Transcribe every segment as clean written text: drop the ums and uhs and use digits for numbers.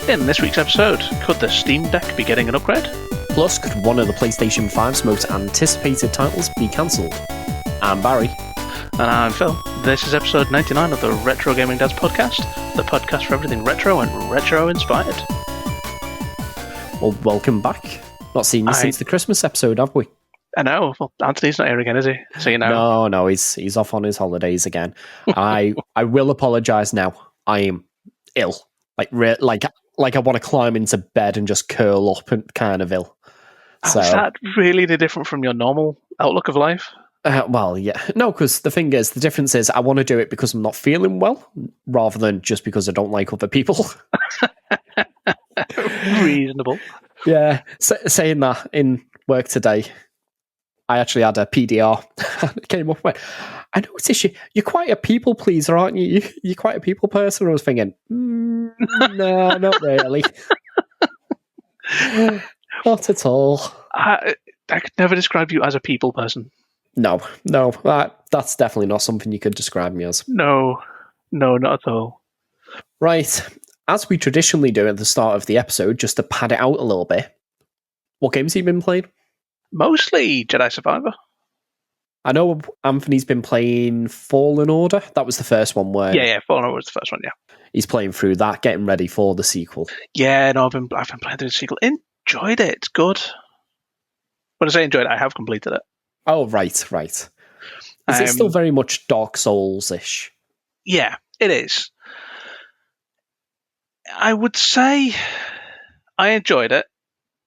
In this week's episode, could the Steam Deck be getting an upgrade? Plus, could one of the PlayStation 5's most anticipated titles be cancelled? I'm Barry. And I'm Phil. This is episode 99 of the Retro Gaming Dads podcast, the podcast for everything retro and retro-inspired. Well, welcome back. Not seen you since the Christmas episode, have we? I know. Well, Anthony's not here again, is he? So you know. No, he's off on his holidays again. I will apologise now. I am ill. Like I want to climb into bed and just curl up and kind of ill. So, is that really different from your normal outlook of life? Well, yeah. No, because the thing is, the difference is I want to do it because I'm not feeling well, rather than just because I don't like other people. Reasonable. Yeah. Saying that, in work today, I actually had a PDR. It came up with, I noticed you're quite a people pleaser, aren't you? You're quite a people person. I was thinking, no, not really. Not at all. I could never describe you as a people person. No, that's definitely not something you could describe me as. No, not at all. Right, as we traditionally do at the start of the episode, just to pad it out a little bit, what games have you been playing? Mostly Jedi Survivor. I know Anthony's been playing Fallen Order. That was the first one where... Yeah, Fallen Order was the first one, yeah. He's playing through that, getting ready for the sequel. Yeah, no, I've been playing through the sequel. Enjoyed it. It's good. When I say enjoyed it, I have completed it. Oh, right. Is it still very much Dark Souls-ish? Yeah, it is. I would say I enjoyed it.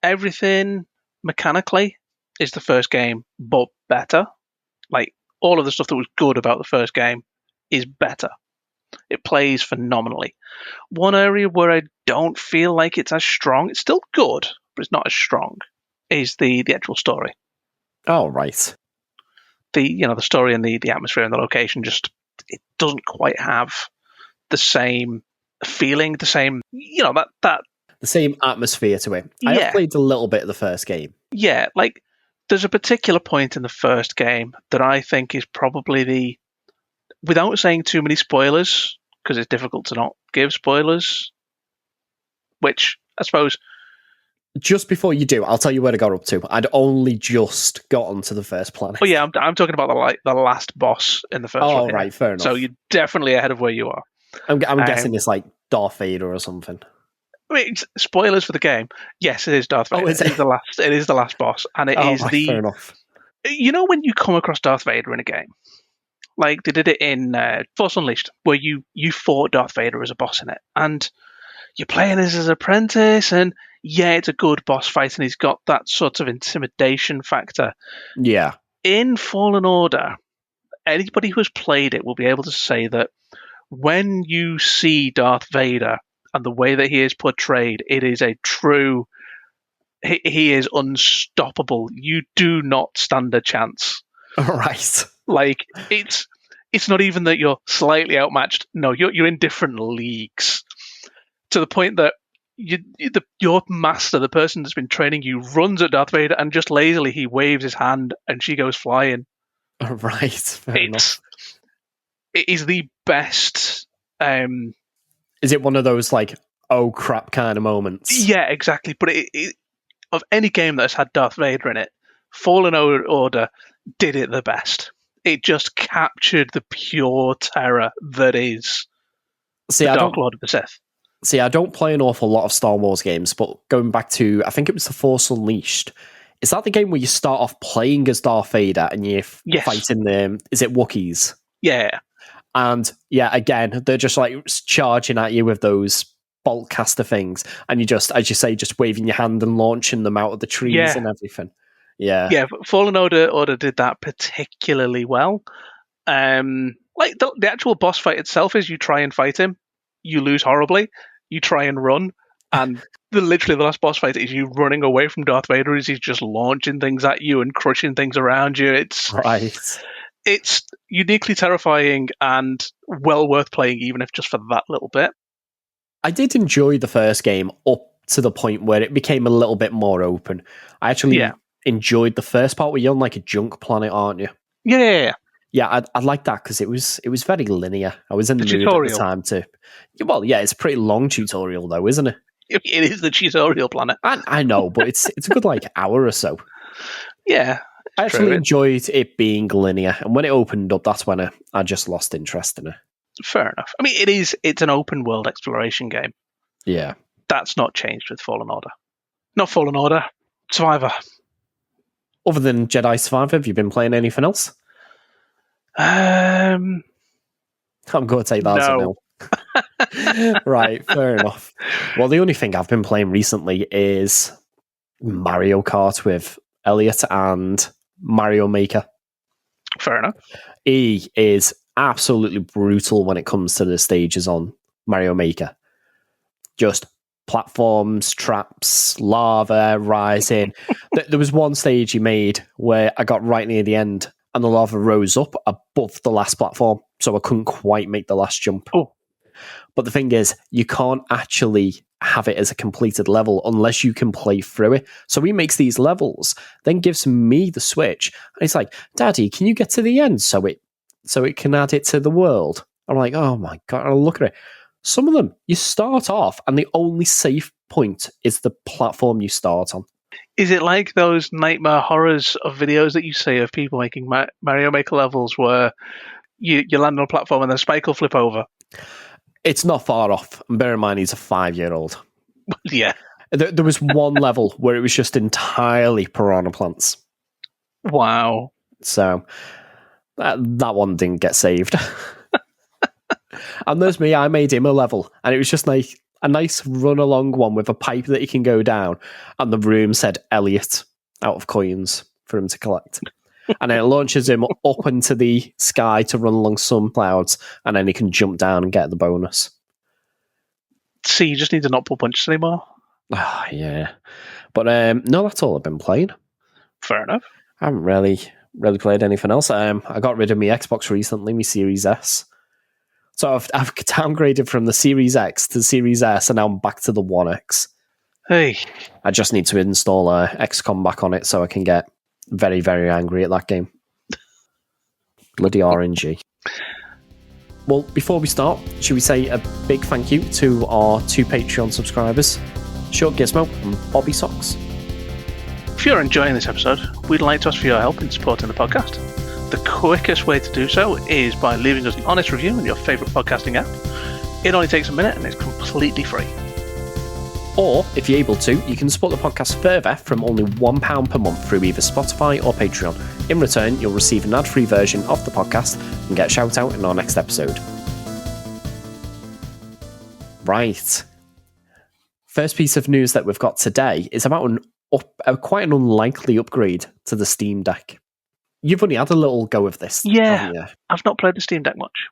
Everything mechanically is the first game, but better. Like, all of the stuff that was good about the first game is better. It plays phenomenally. One area where I don't feel like it's as strong, it's still good, but it's not as strong, is the actual story. Oh, right. The story and the atmosphere and the location just, it doesn't quite have the same feeling, the same, that the same atmosphere to it. I have played a little bit of the first game. Yeah, like there's a particular point in the first game that I think is probably without saying too many spoilers, because it's difficult to not give spoilers, which I suppose... Just before you do, I'll tell you where I got up to. I'd only just got onto the first planet. Oh yeah, I'm talking about the last boss in the first one. Oh, right, fair enough. So you're definitely ahead of where you are. I'm guessing it's like Darth Vader or something. I mean, spoilers for the game. Yes, it is Darth Vader. Oh, is it? It is the last boss, and it is right, fair enough. You know when you come across Darth Vader in a game, like they did it in Force Unleashed, where you fought Darth Vader as a boss in it, and you're playing as his apprentice, and yeah, it's a good boss fight, and he's got that sort of intimidation factor. Yeah. In Fallen Order, anybody who's played it will be able to say that when you see Darth Vader and the way that he is portrayed, it is a true... He is unstoppable. You do not stand a chance. All right. Like, it's not even that you're slightly outmatched. No, you're in different leagues. To the point that your master, the person that's been training you, runs at Darth Vader and just lazily he waves his hand and she goes flying. All right. Fair enough. It is the best... Is it one of those, like, oh crap kind of moments? Yeah, exactly. But of any game that has had Darth Vader in it, Fallen Order did it the best. It just captured the pure terror that is the Dark Lord of the Sith. See, I don't play an awful lot of Star Wars games, but going back to, I think it was The Force Unleashed, is that the game where you start off playing as Darth Vader and you're fighting is it Wookiees? Yeah. And yeah, again, they're just like charging at you with those bolt caster things, and you just, as you say, just waving your hand and launching them out of the trees and everything. Yeah, Fallen Order did that particularly well. Like the actual boss fight itself is you try and fight him, you lose horribly. You try and run, and literally the last boss fight is you running away from Darth Vader as he's just launching things at you and crushing things around you. It's uniquely terrifying and well worth playing, even if just for that little bit. I did enjoy the first game up to the point where it became a little bit more open. I actually enjoyed the first part where you're on like a junk planet, aren't you? Yeah. Yeah, I like that because it was very linear. I was in the mood tutorial at the time to... Well, yeah, it's a pretty long tutorial though, isn't it? It is the tutorial planet. I know, but it's a good hour or so. Yeah. I actually enjoyed it being linear, and when it opened up, that's when I just lost interest in it. Fair enough. I mean, it's an open world exploration game. Yeah. That's not changed with Fallen Order. Not Fallen Order, Survivor. Other than Jedi Survivor, have you been playing anything else? I'm going to take that as a no. Right, fair enough. Well, the only thing I've been playing recently is Mario Kart with Elliot and Mario Maker. Fair enough. He is absolutely brutal when it comes to the stages on Mario Maker. Just platforms, traps, lava, rising. There was one stage he made where I got right near the end and the lava rose up above the last platform, so I couldn't quite make the last jump. Oh. But the thing is, you can't actually have it as a completed level unless you can play through it. So he makes these levels, then gives me the Switch, and he's like, Daddy, can you get to the end so it can add it to the world? I'm like, oh my God, I look at it. Some of them, you start off, and the only safe point is the platform you start on. Is it like those nightmare horrors of videos that you see of people making Mario Maker levels where you land on a platform and the spike will flip over? It's not far off. And bear in mind, he's a 5-year-old. Yeah. There was one level where it was just entirely piranha plants. Wow. So that one didn't get saved. And there's me, I made him a level, and it was just like a nice run-along one with a pipe that he can go down, and the room said Elliot out of coins for him to collect. And then it launches him up into the sky to run along some clouds, and then he can jump down and get the bonus. See, you just need to not pull punches anymore. Oh, yeah. But no, that's all I've been playing. Fair enough. I haven't really played anything else. I got rid of my Xbox recently, my Series S. So I've downgraded from the Series X to the Series S, and now I'm back to the One X. Hey. I just need to install XCOM back on it so I can get very, very angry at that game. Bloody RNG. Well, before we start, should we say a big thank you to our 2 Patreon subscribers, Short Gizmo and Bobby Socks. If you're enjoying this episode, we'd like to ask for your help in supporting the podcast. The quickest way to do so is by leaving us an honest review on your favourite podcasting app. It only takes a minute and it's completely free. Or, if you're able to, you can support the podcast further from only £1 per month through either Spotify or Patreon. In return, you'll receive an ad-free version of the podcast and get a shout-out in our next episode. Right. First piece of news that we've got today is about quite an unlikely upgrade to the Steam Deck. You've only had a little go of this. Yeah, I've not played the Steam Deck much.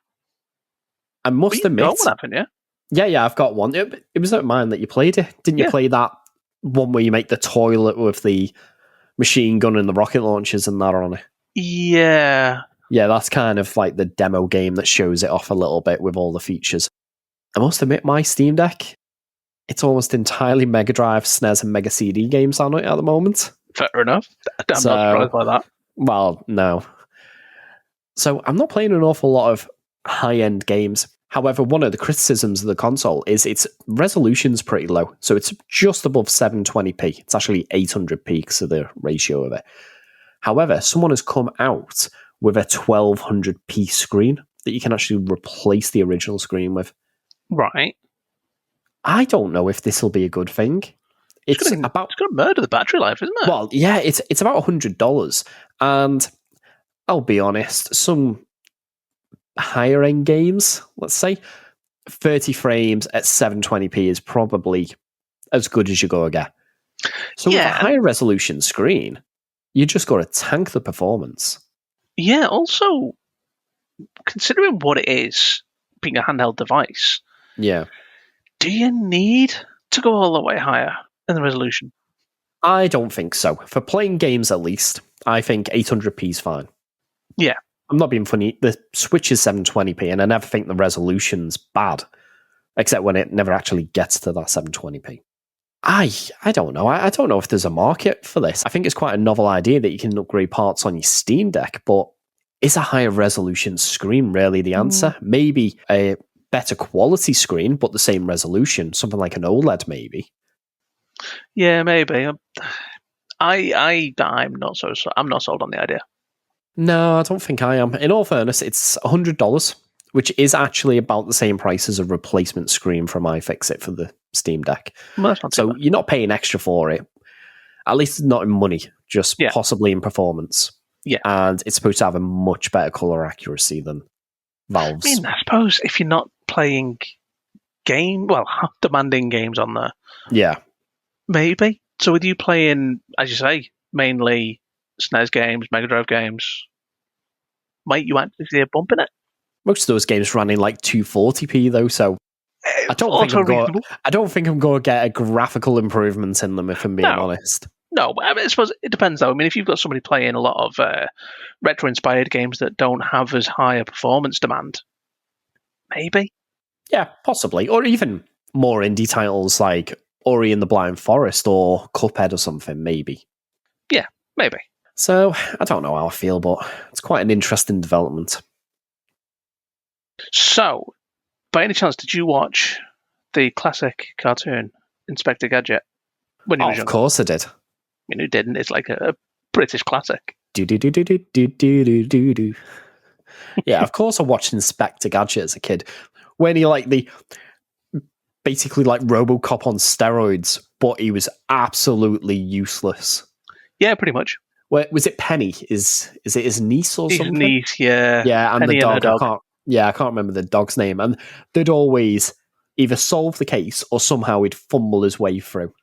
I must admit... You've got one, haven't you? Yeah, I've got one. It was at mine that you played it. Didn't you play that one where you make the toilet with the machine gun and the rocket launchers and that on it? Yeah. Yeah, that's kind of like the demo game that shows it off a little bit with all the features. I must admit, my Steam Deck, it's almost entirely Mega Drive, SNES, and Mega CD games on it at the moment. Fair enough. I'm not surprised by that. Well, no. So I'm not playing an awful lot of high-end games. However, one of the criticisms of the console is its resolution's pretty low. So it's just above 720p. It's actually 800p because of the ratio of it. However, someone has come out with a 1200p screen that you can actually replace the original screen with. Right. I don't know if this will be a good thing. It's going to murder the battery life, isn't it? Well, yeah, it's about $100. And I'll be honest, some higher end games, let's say 30 frames at 720p is probably as good as you're going to get. So with a higher resolution screen, you just got to tank the performance. Yeah, also considering what it is, being a handheld device, do you need to go all the way higher in the resolution? I don't think so. For playing games at least, I think 800p is fine. Yeah. I'm not being funny. The Switch is 720p, and I never think the resolution's bad, except when it never actually gets to that 720p. I don't know. I don't know if there's a market for this. I think it's quite a novel idea that you can upgrade parts on your Steam Deck, but is a higher resolution screen really the answer? Maybe a better quality screen, but the same resolution, something like an OLED maybe. Yeah, maybe. I'm not I'm not sold on the idea. No, I don't think I am. In all fairness, it's $100, which is actually about the same price as a replacement screen from iFixit for the Steam Deck. Well, that's not too So bad. you're not paying extra for it, at least not in money, just Yeah. possibly in performance. Yeah. And it's supposed to have a much better color accuracy than Valve's. I mean, I suppose if you're not playing demanding games on there, Yeah. maybe. So with you playing, as you say, mainly SNES games, Mega Drive games, might you actually see a bump in it? Most of those games ran in like 240p though, so I don't think Also reasonable. I'm going to get a graphical improvement in them if I'm being No. honest. No, but I suppose it depends though. I mean, if you've got somebody playing a lot of retro-inspired games that don't have as high a performance demand, maybe. Yeah, possibly. Or even more indie titles like Ori and the Blind Forest or Cuphead or something, maybe. Yeah, maybe. So, I don't know how I feel, but it's quite an interesting development. So, by any chance, did you watch the classic cartoon Inspector Gadget when you was Of younger? course I did. I mean, who didn't? It's like a British classic. Do do do do do do do do do. Yeah, of course I watched Inspector Gadget as a kid. When he basically like RoboCop on steroids, but he was absolutely useless. Yeah, pretty much. Where was it? Penny is it his niece or His something? niece, yeah. Yeah, and Penny the and her dog. dog. I can't remember the dog's name. And they'd always either solve the case or somehow he'd fumble his way through.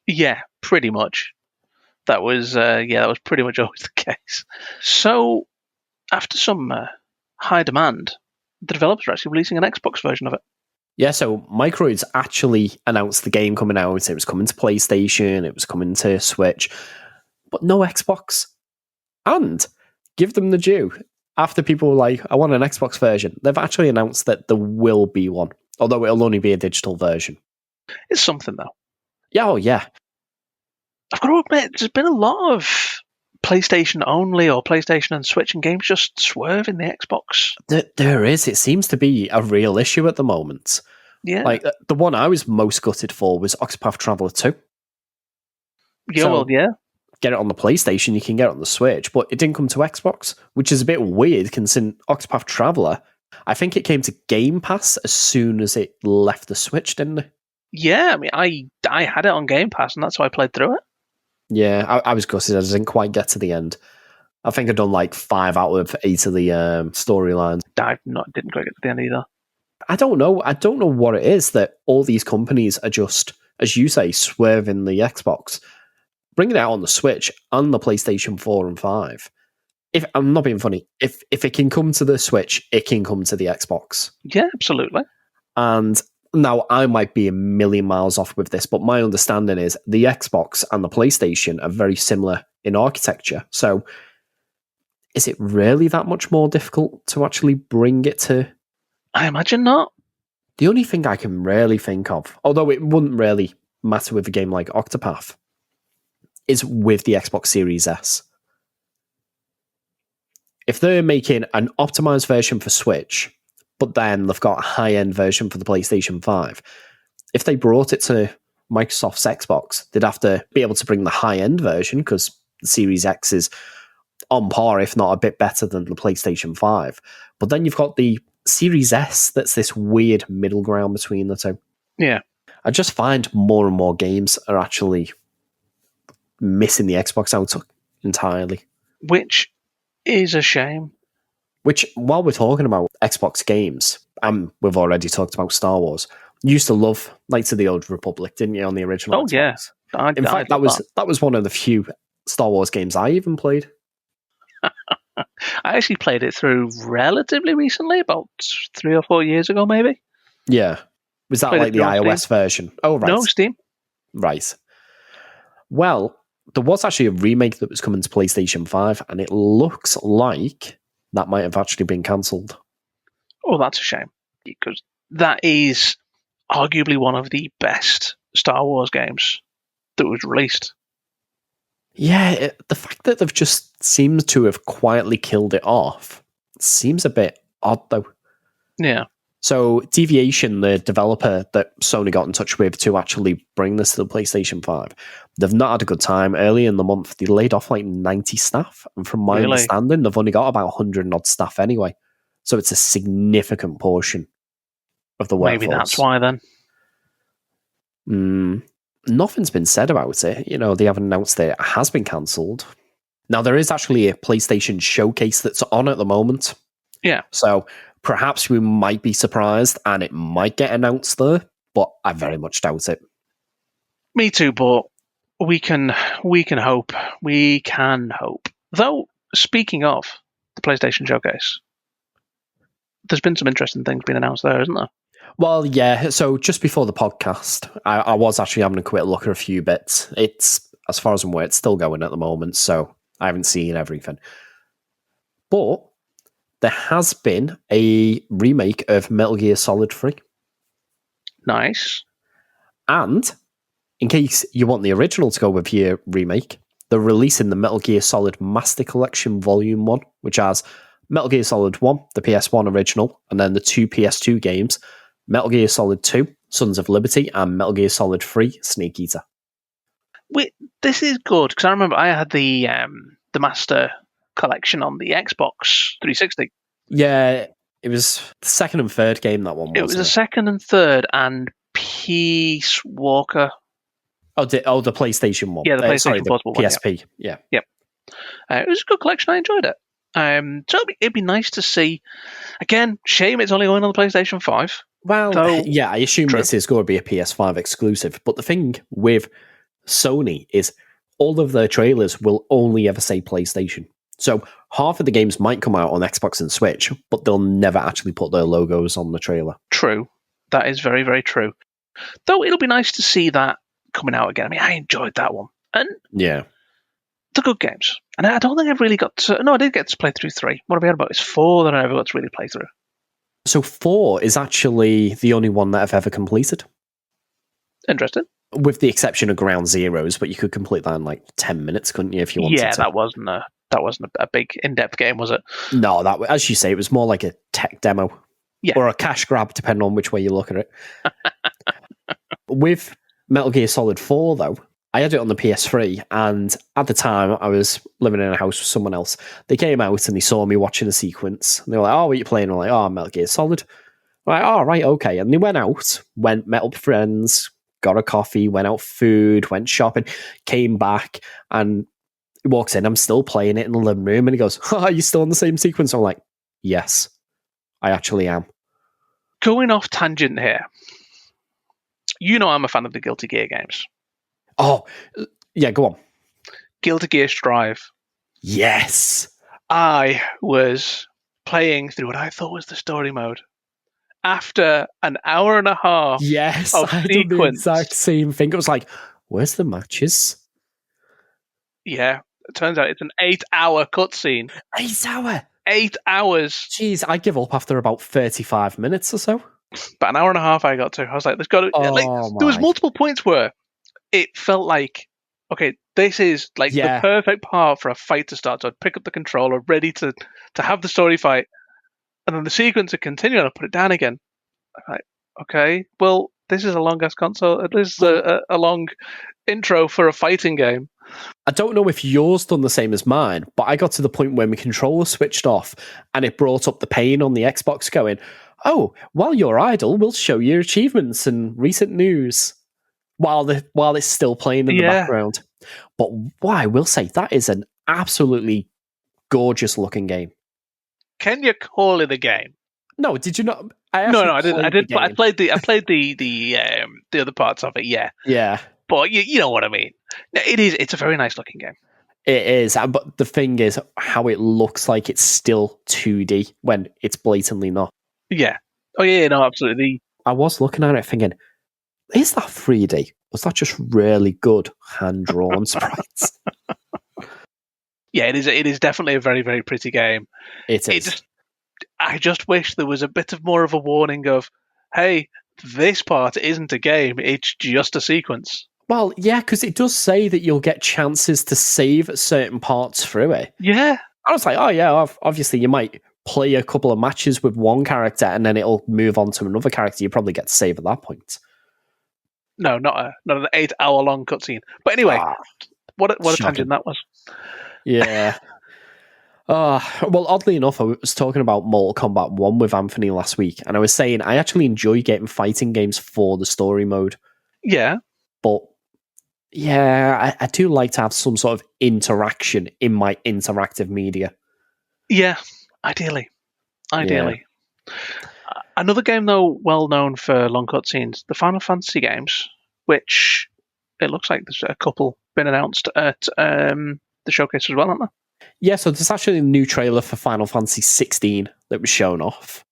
Yeah, pretty much. That was pretty much always the case. So, after some high demand, the developers are actually releasing an Xbox version of it. Yeah, so Microids actually announced the game coming out. It was coming to PlayStation, it was coming to Switch, but no Xbox. And give them the due. After people were like, I want an Xbox version, they've actually announced that there will be one, although it'll only be a digital version. It's something, though. Yeah, oh yeah. I've got to admit, there's been a lot of PlayStation only or PlayStation and Switch and games just swerving the Xbox. There is. It seems to be a real issue at the moment. Yeah. Like, the one I was most gutted for was Octopath Traveler 2. Yeah, well, yeah. Get it on the PlayStation, you can get it on the Switch, but it didn't come to Xbox, which is a bit weird considering Octopath Traveler, I think it came to Game Pass as soon as it left the Switch, didn't it? Yeah, I mean, I had it on Game Pass, and that's how I played through it. Yeah, I was gutted. I didn't quite get to the end. I think I'd done like 5 out of 8 of the storylines. Didn't quite get to the end either. I don't know what it is that all these companies are just, as you say, swerving the Xbox, bringing it out on the Switch and the PlayStation 4 and 5. If I'm not being funny, if it can come to the Switch, it can come to the Xbox. Yeah, absolutely. And now I might be a million miles off with this, but my understanding is the Xbox and the PlayStation are very similar in architecture. So is it really that much more difficult to actually bring it to? I imagine not. The only thing I can really think of, although it wouldn't really matter with a game like Octopath, is with the Xbox Series S. If they're making an optimized version for Switch, but then they've got a high-end version for the PlayStation 5, if they brought it to Microsoft's Xbox, they'd have to be able to bring the high-end version because the Series X is on par, if not a bit better than the PlayStation 5. But then you've got the Series S that's this weird middle ground between the two. Yeah. I just find more and more games are actually missing the Xbox out entirely. Which is a shame. Which, while we're talking about Xbox games, we've already talked about Star Wars. You used to love Knights of the Old Republic, didn't you, on the original Xbox? Yeah. In fact, that was one of the few Star Wars games I even played. I actually played it through relatively recently, about 3 or 4 years ago, maybe. Yeah. Was that Played like the iOS version? Oh, right. No, Steam. Right. Well, there was actually a remake that was coming to PlayStation 5, and it looks like that might have actually been cancelled. Oh, that's a shame. Because that is arguably one of the best Star Wars games that was released. Yeah, the fact that they've just seemed to have quietly killed it off seems a bit odd, though. Yeah. So Deviation, the developer that Sony got in touch with to actually bring this to the PlayStation 5, they've not had a good time. Early in the month, they laid off like 90 staff. And from my understanding, they've only got about 100 odd staff anyway. So it's a significant portion of the workforce. Maybe that's why then. Nothing's been said about it. They haven't announced that it has been cancelled. Now, there is actually a PlayStation showcase that's on at the moment. Yeah. So perhaps we might be surprised and it might get announced there, but I very much doubt it. Me too, but we can hope. We can hope. Though, speaking of the PlayStation showcase, there's been some interesting things being announced there, isn't there? Well, yeah. So just before the podcast, I was actually having a quick look at a few bits. It's, as far as I'm aware, it's still going at the moment, so I haven't seen everything. But there has been a remake of Metal Gear Solid 3. Nice. And in case you want the original to go with your remake, they're releasing the Metal Gear Solid Master Collection Volume 1, which has Metal Gear Solid 1, the PS1 original, and then the 2 PS2 games, Metal Gear Solid 2, Sons of Liberty, and Metal Gear Solid 3, Snake Eater. Wait, this is good, because I remember I had the Master Collection on the Xbox 360. Yeah, it was the second and third game, that one was. It was the second and third, and Peace Walker. Oh, the PlayStation one. Yeah, the PlayStation Portable one. PSP, yeah. Yep. It was a good collection. I enjoyed it. So it'd be nice to see. Again, shame it's only going on the PlayStation 5. Well, yeah, I assume this is going to be a PS5 exclusive. But the thing with Sony is all of their trailers will only ever say PlayStation. So half of the games might come out on Xbox and Switch, but they'll never actually put their logos on the trailer. True. That is very, very true. Though it'll be nice to see that coming out again. I mean, I enjoyed that one. And yeah, they're good games. And I don't think I've really got to... No, I did get to play through 3. What have I had about? It's 4 that I ever got to really play through. So 4 is actually the only one that I've ever completed. Interesting. With the exception of Ground Zeroes, but you could complete that in like 10 minutes, couldn't you, if you wanted to? Yeah, that wasn't a big in-depth game, was it? No, that, as you say, it was more like a tech demo. Yeah. Or a cash grab, depending on which way you look at it. With Metal Gear Solid 4, though, I had it on the PS3, and at the time, I was living in a house with someone else. They came out and they saw me watching a sequence. And they were like, "Oh, what are you playing?" I'm like, "Oh, Metal Gear Solid." I'm like, "Oh, right, okay." And they went out, met up with friends, got a coffee, went out food, went shopping, came back, and he walks in. I'm still playing it in the living room, and he goes, "Oh, are you still in the same sequence?" I'm like, "Yes, I actually am." Going off tangent here. You know I'm a fan of the Guilty Gear games. Oh, yeah, go on. Guilty Gear Strive. Yes. I was playing through what I thought was the story mode. After an hour and a half yes, of I sequence. did the exact same thing. It was like, where's the matches? Yeah, it turns out it's an 8-hour cutscene. 8 hour? 8 hours. Jeez, I give up after about 35 minutes or so. But an hour and a half I got to. I was like, there's got to... there was multiple points where it felt like, okay, this is like the perfect part for a fight to start. So I'd pick up the controller, ready to have the story fight, and then the sequence would continue, and I'd put it down again. I'm like, okay, well, this is a long-ass console. This is a long intro for a fighting game. I don't know if yours done the same as mine, but I got to the point where my controller switched off, and it brought up the pane on the Xbox going, "Oh, while you're idle, we'll show you achievements and recent news." While it's still playing in the background. But what I will say, that is an absolutely gorgeous looking game. Can you call it a game? No, did you not? No, I didn't. I played the other parts of it. Yeah. Yeah. But you know what I mean. It's a very nice looking game. It is, but the thing is how it looks like it's still 2D when it's blatantly not. Yeah. Oh yeah, no, absolutely. I was looking at it thinking, is that 3D? Was that just really good hand-drawn sprites? Yeah, it is definitely a very, very pretty game. It is. I just wish there was a bit of more of a warning of, hey, this part isn't a game, it's just a sequence. Well, yeah, because it does say that you'll get chances to save certain parts through it. Yeah. I was like, oh yeah, obviously you might play a couple of matches with one character and then it'll move on to another character. You probably get to save at that point. No, not an 8-hour long cutscene. But anyway, what a shocking. tangent that was. Yeah. Well, oddly enough, I was talking about Mortal Kombat 1 with Anthony last week, and I was saying I actually enjoy getting fighting games for the story mode. Yeah. But, yeah, I do like to have some sort of interaction in my interactive media. Yeah, ideally. Another game, though, well known for long cutscenes, the Final Fantasy games, which it looks like there's a couple been announced at the showcase as well, aren't there? Yeah, so there's actually a new trailer for Final Fantasy 16 that was shown off.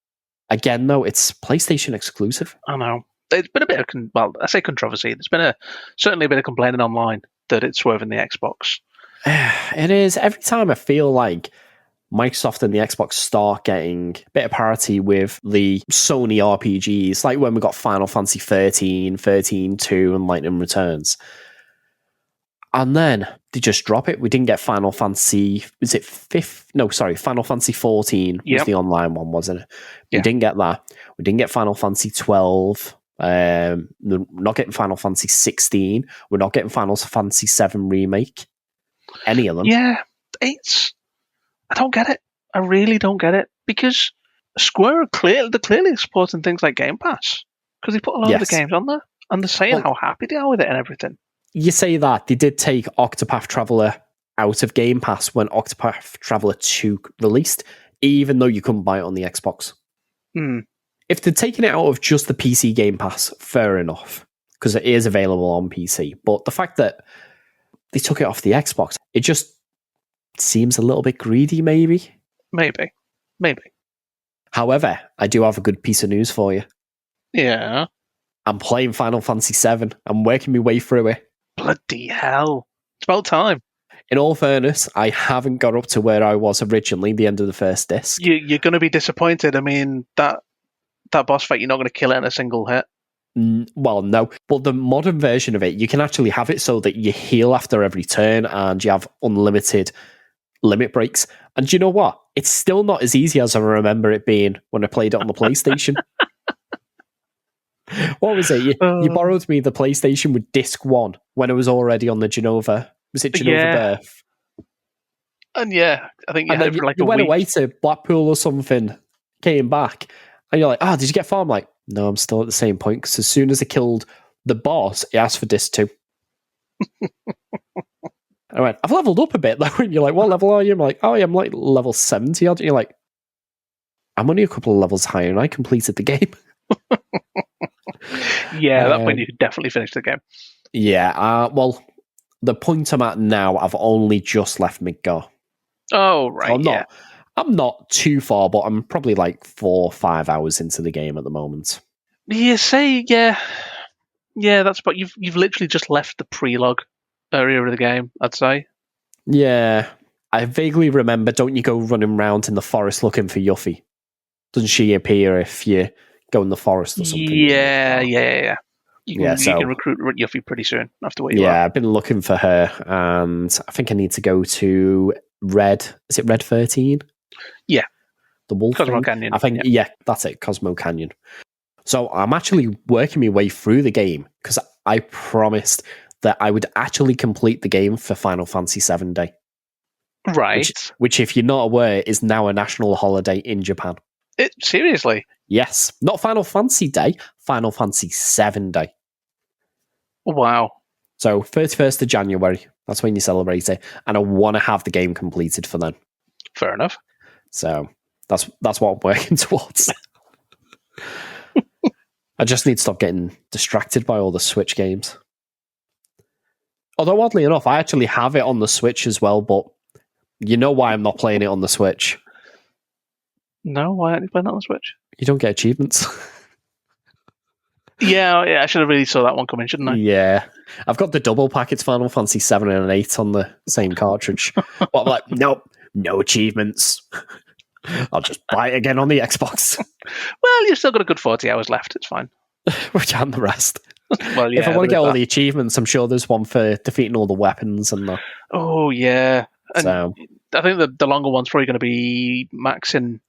Again, though, it's PlayStation exclusive. I know. It's been a bit of, I say controversy. There's been certainly a bit of complaining online that it's swerving the Xbox. It is. Every time I feel like Microsoft and the Xbox start getting a bit of parity with the Sony RPGs, like when we got Final Fantasy 13, 13-2, and Lightning Returns. And then they just drop it. We didn't get Final Fantasy, Final Fantasy 14 was the online one, wasn't it? We didn't get that. We didn't get Final Fantasy 12. We're not getting Final Fantasy 16. We're not getting Final Fantasy 7 Remake. Any of them. Yeah, I don't get it. I really don't get it. Because Square they're clearly supporting things like Game Pass. Because they put a lot of the games on there. And they're saying how happy they are with it and everything. You say that. They did take Octopath Traveler out of Game Pass when Octopath Traveler 2 released, even though you couldn't buy it on the Xbox. If they'd taken it out of just the PC Game Pass, fair enough, because it is available on PC. But the fact that they took it off the Xbox, it just seems a little bit greedy, maybe. Maybe. However, I do have a good piece of news for you. Yeah. I'm playing Final Fantasy 7. I'm working my way through it. Bloody hell. It's about time. In all fairness, I haven't got up to where I was originally, the end of the first disc. You're going to be disappointed. I mean, that boss fight, you're not going to kill it in a single hit. Well, no. But the modern version of it, you can actually have it so that you heal after every turn and you have unlimited limit breaks. And do you know what? It's still not as easy as I remember it being when I played it on the PlayStation. What was it? You borrowed me the PlayStation with disc 1 when it was already on the Genova. Was it Genova Birth? And I think you had it for like you a went week. away to Blackpool or something, came back, and you're like, did you get far? I'm like, no, I'm still at the same point, because as soon as I killed the boss, it asked for disc 2. I went, I've leveled up a bit, though. And you're like, what level are you? I'm like, I'm like level 70 odd. And you're like, I'm only a couple of levels higher, and I completed the game. At that point you could definitely finish the game. Well, the point I'm at now, I've only just left Midgar. Oh, right, So I'm not too far, but I'm probably like 4 or 5 hours into the game at the moment. You say, that's about, you've literally just left the prelog area of the game, I'd say. Yeah, I vaguely remember, don't you go running around in the forest looking for Yuffie? Doesn't she appear if you go in the forest or something? Yeah. You can recruit Yuffie pretty soon after where you are. Yeah, I've been looking for her, and I think I need to go to Red. Is it Red 13? Yeah. The wolf Cosmo thing? Canyon. I think, that's it, Cosmo Canyon. So I'm actually working my way through the game, because I promised that I would actually complete the game for Final Fantasy 7 Day. Right. Which, if you're not aware, is now a national holiday in Japan. Seriously? Yes. Not Final Fantasy Day, Final Fantasy 7 Day. Wow. So 31st of January, that's when you celebrate it. And I want to have the game completed for then. Fair enough. So that's what I'm working towards. I just need to stop getting distracted by all the Switch games. Although, oddly enough, I actually have it on the Switch as well, but you know why I'm not playing it on the Switch? No, why aren't you playing that on the Switch? You don't get achievements. Yeah, I should have really saw that one coming, shouldn't I? Yeah. I've got the double packets Final Fantasy 7 and 8 on the same cartridge. But I'm like, nope, no achievements. I'll just buy it again on the Xbox. Well, you've still got a good 40 hours left, it's fine. Which and the rest. Well, if I want to get all the achievements, I'm sure there's one for defeating all the weapons and the... Oh, yeah. And so I think the longer one's probably going to be maxing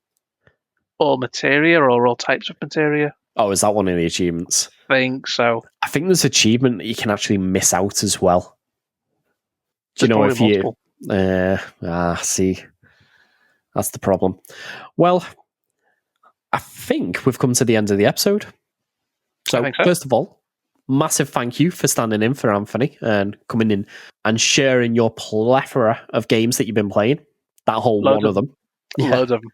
all materia or all types of materia. Oh, is that one of the achievements? I think so. I think there's achievement that you can actually miss out as well. Do you know if you... see. That's the problem. Well, I think we've come to the end of the episode. So, first of all, massive thank you for standing in for Anthony and coming in and sharing your plethora of games that you've been playing. That whole one of them. Loads of them.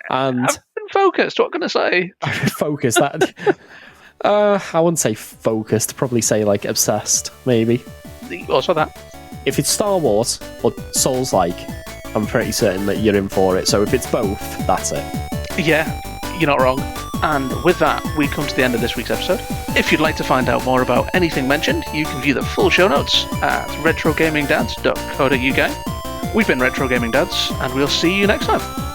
And I've been focused. What can I say? Focused. That I wouldn't say focused. Probably say like obsessed. Maybe. Also that. If it's Star Wars or Souls-like, I'm pretty certain that you're in for it. So if it's both, that's it. Yeah, you're not wrong. And with that, we come to the end of this week's episode. If you'd like to find out more about anything mentioned, you can view the full show notes at retrogamingdads.co.uk. We've been Retro Gaming Dads, and we'll see you next time.